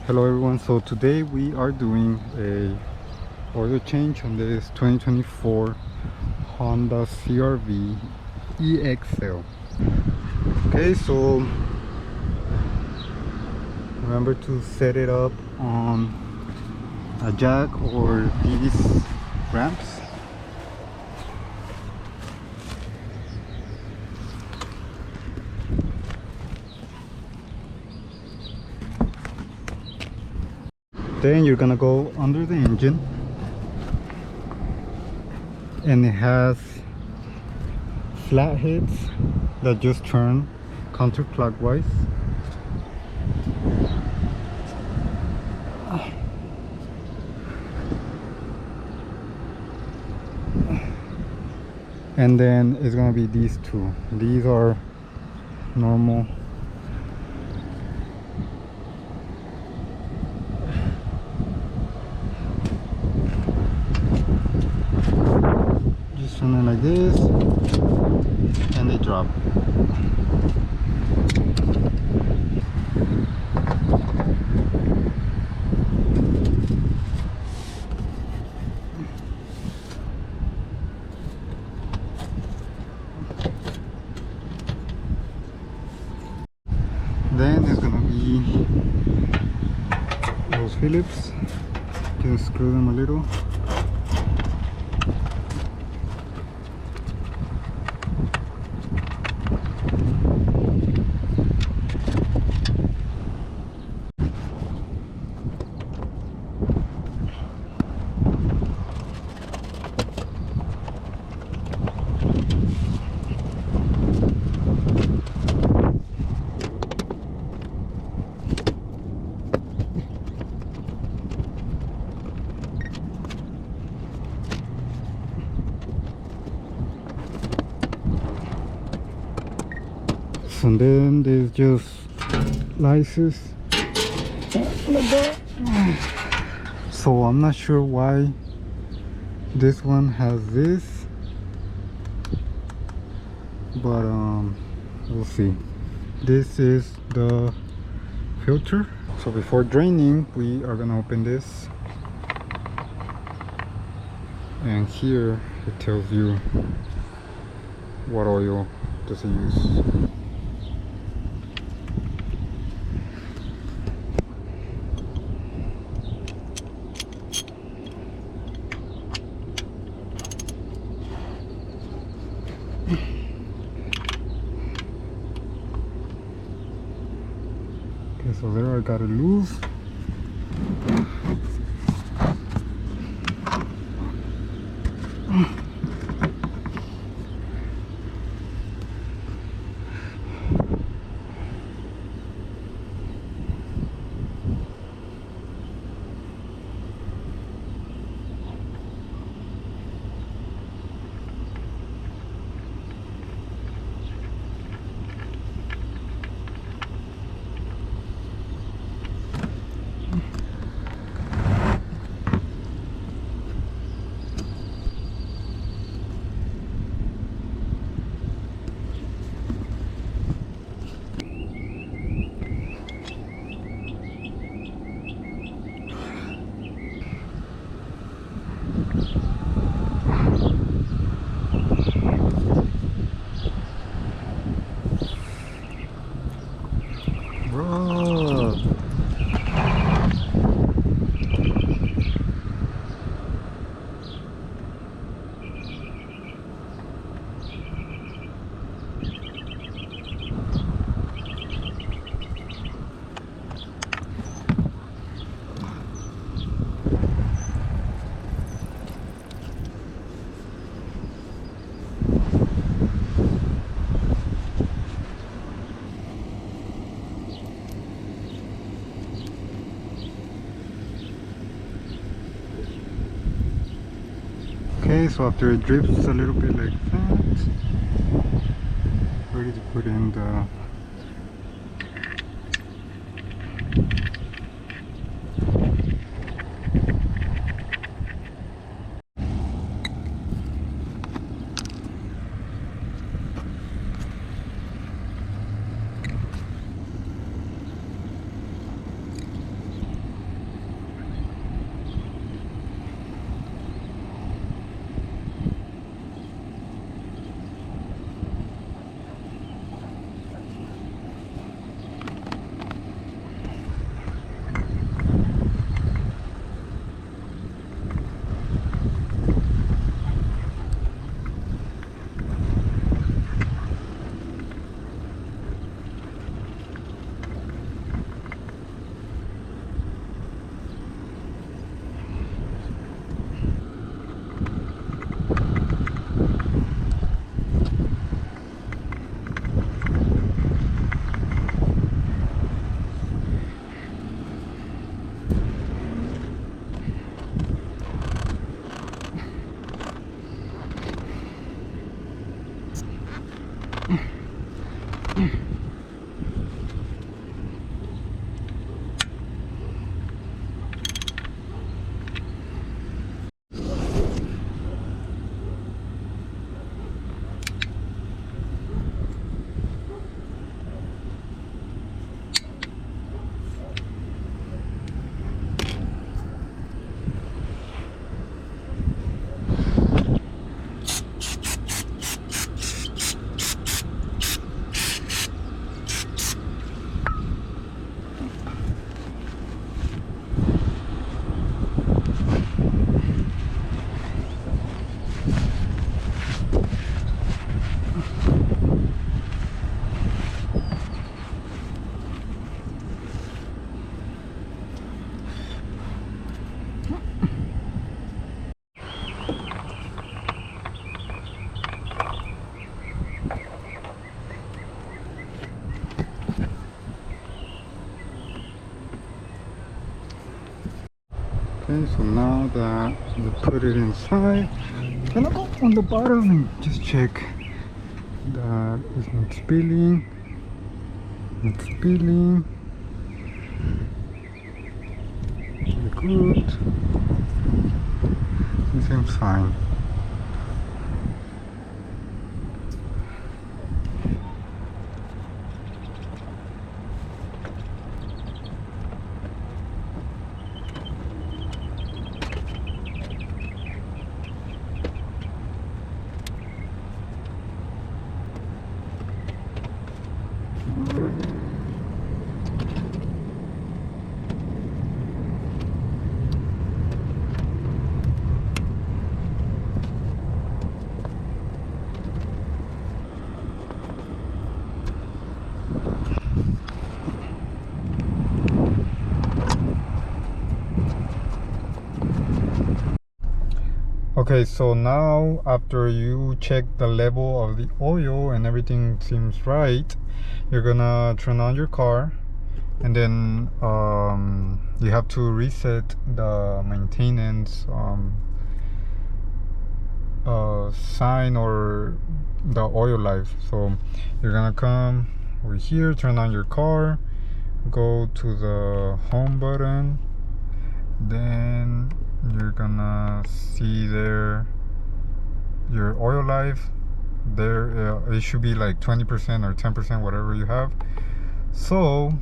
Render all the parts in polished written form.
Hello everyone, so today we are doing a oil change on this 2024 Honda CRV EXL. Okay, so remember to set it up on a jack or these ramps. Then you're gonna go under the engine, and it has flat heads that just turn counterclockwise. And then it's gonna be these two. These are normal. Just turn it like this, and they drop. Then it's gonna be those Phillips. Just screw them a little. And then there's just license like that. So I'm not sure why this one has this, but we'll see. This is the filter. So before draining, we are gonna open this, and here it tells you what oil does it use. Okay, so there I got it loose. Bro. Okay, so after it drips a little bit like that, ready to put in the Okay, so now that we put it inside, I'm gonna go on the bottom and just check that it's not spilling. Not spilling. Good. It seems fine. Okay, so now after you check the level of the oil and everything seems right, you're gonna turn on your car, and then you have to reset the maintenance sign or the oil life. So you're gonna come over here, turn on your car, go to the home button, then you're gonna see there your oil life there. It should be like 20% or 10%, whatever you have. So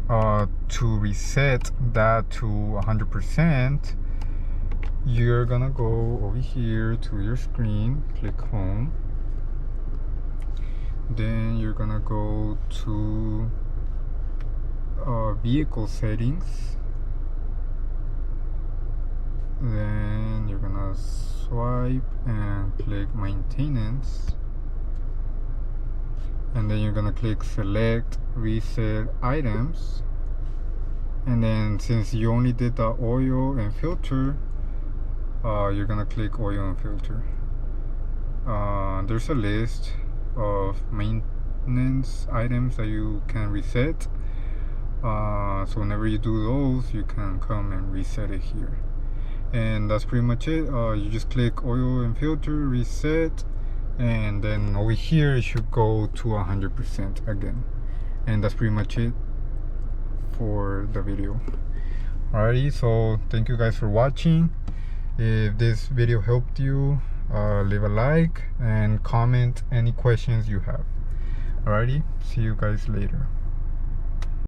to reset that to 100%, you're gonna go over here to your screen, click home, then you're gonna go to vehicle settings, then you're gonna swipe and click maintenance, and then you're gonna click select reset items, and then since you only did the oil and filter, you're gonna click oil and filter. There's a list of maintenance items that you can reset, so whenever you do those, you can come and reset it here. And that's pretty much it. You just click oil and filter, reset, and then over here it should go to 100% again. And that's pretty much it for the video. Alrighty, so thank you guys for watching. If this video helped you, leave a like and comment any questions you have. Alrighty, see you guys later.